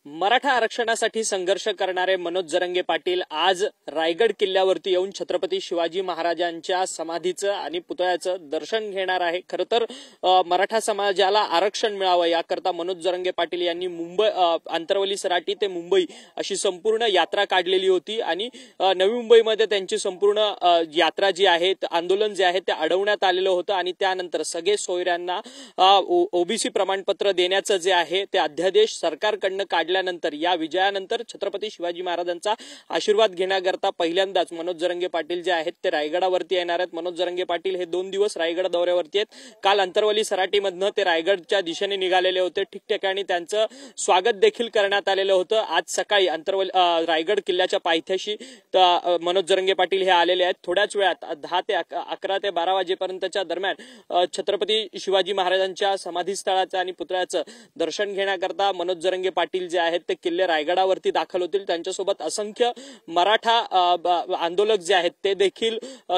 मराठा आरक्षणासाठी संघर्ष करणारे मनोज जरंगे पाटील आज रायगड किल्ल्यावरती येऊन छत्रपती शिवाजी महाराजांच्या समाधीचं आणि पुतळ्याचं दर्शन घेणार आहे। खरं तर मराठा समाजाला आरक्षण मिळावं याकरता मनोज जरंगे पाटील यांनी मुंबई आंतरवली सराटी ते मुंबई अशी संपूर्ण यात्रा काढलेली होती आणि नवी मुंबईमध्ये त्यांची संपूर्ण यात्रा जी आहे आंदोलन जे आहे ते अडवण्यात आलेलं होतं आणि त्यानंतर सगळे सोयऱ्यांना ओबीसी प्रमाणपत्र देण्याचं जे आहे ते अध्यादेश सरकारकडनं काढल्यानंतर या विजयानंतर छत्रपती शिवाजी महाराजांचा आशीर्वाद घेण्याकरता पहिल्यांदाच मनोज जरंगे पाटील जे आहेत ते रायगडावरती येणार आहेत। मनोज जरंगे पाटील हे 2 दिवस रायगड दौऱ्यावरती आहेत। काल अंतरवली सराटीमधनं ते रायगडच्या दिशेने निघालेले होते। ठिकठिकाणी त्यांचं स्वागत देखील करण्यात आलेलं होतं। आज सकाळी रायगड किल्ल्याच्या पायथ्याशी मनोज जरंगे पाटील हे आलेले आहेत। थोड्याच वेळात 10 ते 11 ते 12 वाजेपर्यंतच्या दरम्यान छत्रपती शिवाजी महाराजांच्या समाधीस्थळाचं आणि पुतळ्याचं दर्शन घेण्याकरता मनोज जरंगे पाटील जे आहेत ते किल्ले रायगडावरती दाखल होतील। त्यांच्यासोबत असंख्य मराठा आंदोलक जे आहेत ते देखील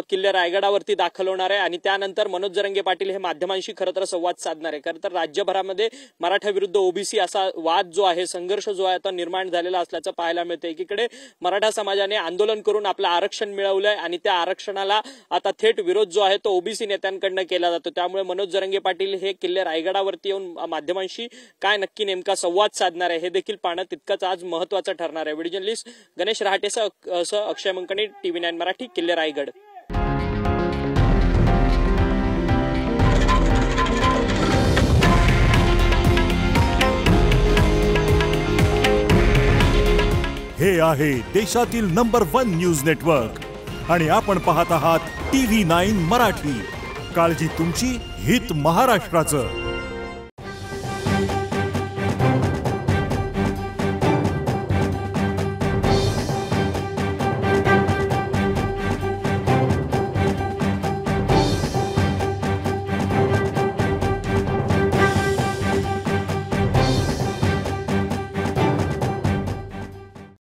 किल्ले रायगडावरती दाखल होणार आहे आणि त्यानंतर मनोज जरंगे पाटील हे माध्यमांशी खरं तर संवाद साधणार आहे। खरं तर राज्यभरामध्ये मराठा विरुद्ध ओबीसी असा वाद जो आहे संघर्ष जो आहे आता निर्माण झालेला असल्याचं पाहायला मिळतं। एकीकडे मराठा समाजाने आंदोलन करून आपलं आरक्षण मिळवलंय आणि त्या आरक्षणाला आता थेट विरोध जो आहे तो ओबीसी नेत्यांकडनं केला जातो। त्यामुळे मनोज जरंगे पाटील हे किल्ले रायगडावरती येऊन माध्यमांशी काय नक्की नेमका संवाद साधणार आहे हे देखील पाहणं तितकंच आज महत्त्वाचं ठरणार आहे। व्हिडिओ जर्नलिस्ट गणेश रहाटेसह अक्षय मंकणी, TV9 मराठी, किल्ले रायगड। हे आहे देशातील नंबर 1 न्यूज नेटवर्क आणि आपण पाहत आहात TV9 मराठी। काळजी तुमची, हित महाराष्ट्राचं।